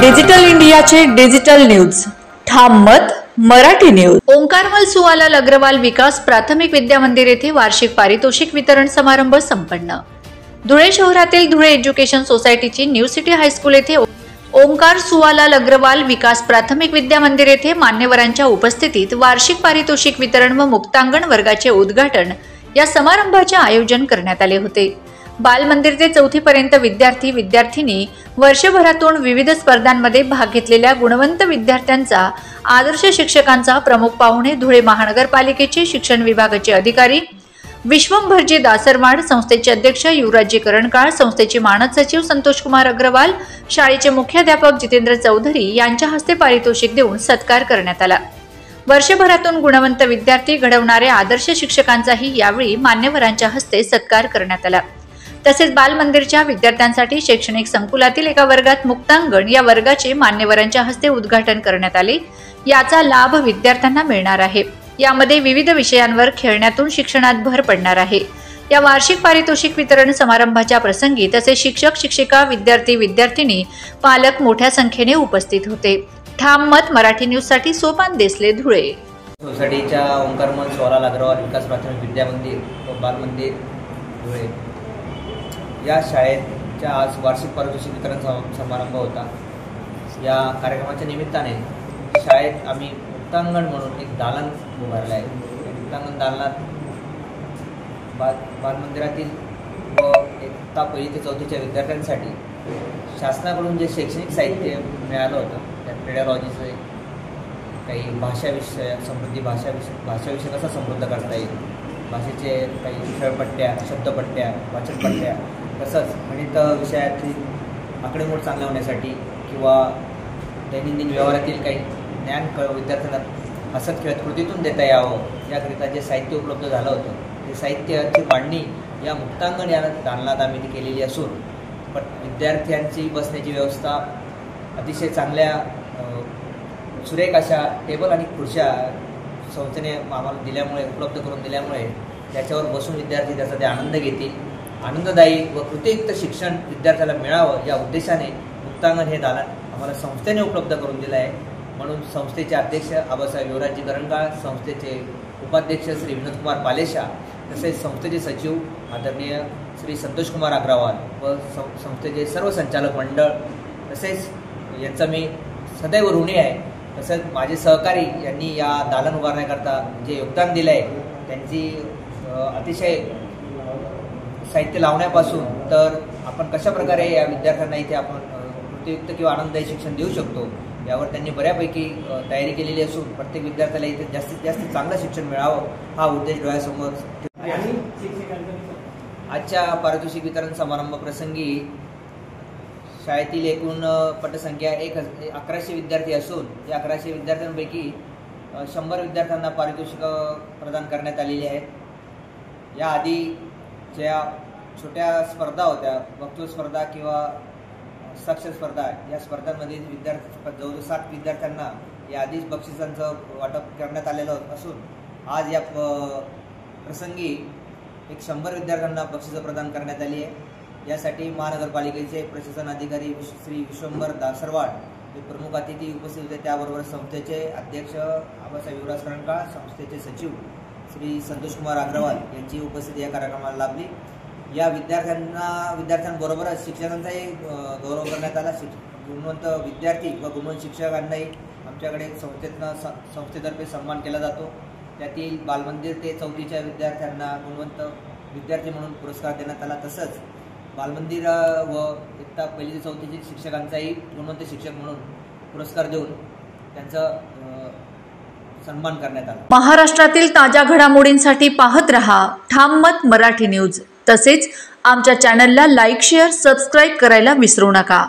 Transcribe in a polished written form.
Digital इंडियाचे digital news ठाम मत मराठी न्यूज। ओंकारमल सुवालाल अग्रवाल विकास प्राथमिक विद्या मंदिर येथे वार्षिक पारितोषिक वितरण समारंभ संपन्न। धुळे शहरातील धुळे एज्युकेशन सोसायटीची न्यू सिटी हायस्कूल येथे ओंकार सुवालाल अग्रवाल विकास प्राथमिक विद्या मंदिर येथे मान्यवरांच्या उपस्थितीत वार्षिक पारितोषिक वितरण व मुक्तांगण वर्गाचे उद्घाटन या समारंभाचे आयोजन करण्यात आले होते। बाल मंदिर ते 4थी पर्यंत विद्यार्थी विद्यार्थिनी वर्षभरातून विविध स्पर्धांमध्ये भाग घेतलेल्या गुणवंत विद्यार्थ्यांचा आदर्श शिक्षकांचा प्रमुख पाहुणे धुळे महानगरपालिकेचे शिक्षण विभागाचे अधिकारी विश्वंभरजी दासरवाड, संस्थेचे अध्यक्ष युवराजजी करणकाळ, संस्थेचे मानद सचिव संतोष कुमार अग्रवाल, शाळेचे मुख्याध्यापक जितेंद्र चौधरी यांच्या हस्ते पारितोषिक देऊन सत्कार करण्यात आला। वर्षभरातून गुणवंत विद्यार्थी घडवणारे आदर्श शिक्षकांचाही यावेळी मान्यवरांच्या हस्ते सत्कार करण्यात आला। तसेच बालमंदिरच्या विद्यार्थ्यांसाठी शैक्षणिक संकुलातील एका वर्गात मुक्तांगण या वर्गाचे मान्यवरांच्या हस्ते उद्घाटन करण्यात आले। याचा लाभ विद्यार्थ्यांना मिळणार आहे। यामध्ये विविध विषयांवर खेळण्यातून शिक्षणात भर पडणार आहे। या वार्षिक पारितोषिक वितरण समारंभाच्या प्रसंगी तसेच शिक्षक शिक्षिका विद्यार्थी विद्यार्थिनी पालक मोठ्या संख्येने उपस्थित होते। ठाम मत मराठी न्यूज साठी सोपान देसले, धुळे। सोसायटीच्या ओंकारमल सुवालाल अग्रवाल विकास प्राथमिक विद्या मंदिर व बाल मंदिर धुळे या शाळेच्या आज वार्षिक पारितोषिक वितरण समारंभ होता। या कार्यक्रमाच्या निमित्ताने शाळेत आम्ही मुक्तांगण म्हणून एक दालन उभारलं आहे। मुक्तांगण दालनात बाल मंदिरातील व इयत्ता 1ली ते 4थीच्या विद्यार्थ्यांसाठी शासनाकडून जे शैक्षणिक साहित्य मिळालं होतं त्यात पेडॉलॉजीचे काही भाषा विषय समृद्धी भाषा विषय कसा समृद्ध करता येईल, भाषेचे काही खेळपट्ट्या, शब्दपट्ट्या, वाचनपट्ट्या, तसंच गणित विषयातील आकडेमोड चांगल्या होण्यासाठी किंवा दैनंदिन व्यवहारातील काही ज्ञान विद्यार्थ्यांना हसत खेळत कृतीतून देता यावं याकरिता जे साहित्य उपलब्ध झालं होतं ते साहित्याची मांडणी या मुक्तांगण या दालनात आम्ही ती केलेली असून पण विद्यार्थ्यांची बसण्याची व्यवस्था अतिशय चांगल्या सुरेख अशा टेबल आणि खुर्च्या संस्थेने आम्हाला दिल्यामुळे उपलब्ध करून दिल्यामुळे त्याच्यावर बसून विद्यार्थी त्याचा ते आनंद घेतील। आनंददायी व कृतीयुक्त शिक्षण विद्यार्थ्याला मिळावं या उद्देशाने मुक्तांगण हे दालन आम्हाला संस्थेने उपलब्ध करून दिलं आहे। म्हणून संस्थेचे अध्यक्ष आबासाहेब युवराजजी करणकाळ, संस्थेचे उपाध्यक्ष श्री विनोद कुमार पालेशा, तसेच संस्थेचे सचिव आदरणीय श्री संतोष कुमार अग्रवाल व संस्थेचे सर्व संचालक मंडळ, तसेच यांचा मी सदैव ऋणी आहे। तसेच माझे सहकारी यांनी या दालन उभारण्याकरता जे योगदान दिलं आहे त्यांची अतिशय साहित्य लावण्यापासून तर आपण कशा प्रकारे या विद्यार्थ्यांना इथे आपण कृतीयुक्त किंवा आनंददायी शिक्षण देऊ शकतो यावर त्यांनी बऱ्यापैकी तयारी केलेली असून प्रत्येक विद्यार्थ्याला इथे जास्तीत जास्त चांगलं शिक्षण मिळावं हा उद्देश डोळ्यासमोर। आजच्या पारितोषिक वितरण समारंभ प्रसंगी शाळेतील एकूण पटसंख्या 1100 विद्यार्थी असून या 1100 विद्यार्थ्यांपैकी 100 विद्यार्थ्यांना पारितोषिक प्रदान करण्यात आलेली आहेत। याआधी ज्या छोट्या स्पर्धा होत्या, वक्तृत्व स्पर्धा किंवा साक्षर स्पर्धा, या स्पर्धांमध्ये जवळजवळ 7 विद्यार्थ्यांना याआधीच बक्षिसांचं वाटप करण्यात आलेलं असून आज या प्रसंगी 100 विद्यार्थ्यांना बक्षिसं प्रदान करण्यात आली आहे। यासाठी महानगरपालिकेचे प्रशासन अधिकारी श्री विश्वंभर दासरवाड हे प्रमुख अतिथी उपस्थित होते। त्याबरोबर संस्थेचे अध्यक्ष आबासाहेब युवराज करणकाळ, संस्थेचे सचिव श्री संतोष कुमार अग्रवाल यांची उपस्थिती या कार्यक्रमाला लाभली। या विद्यार्थ्यांबरोबरच शिक्षकांचाही गौरव करण्यात आला। गुणवंत विद्यार्थी व गुणवंत शिक्षकांनाही आमच्याकडे संस्थेतर्फे सन्मान केला जातो। त्यातील बालमंदिर ते 4थीच्या विद्यार्थ्यांना गुणवंत विद्यार्थी म्हणून पुरस्कार देण्यात आला। तसंच बालमंदिर व इयत्ता 1ली ते 4थीचे शिक्षकांचाही गुणवंत शिक्षक म्हणून पुरस्कार देऊन त्यांचं सन्मान करण्यात आला। महाराष्ट्रातील ताज्या घडामोडींसाठी पाहत रहा ठाम मत मराठी न्यूज। तसेच आमच्या चॅनलला लाईक, शेअर, सबस्क्राईब करायला विसरू नका।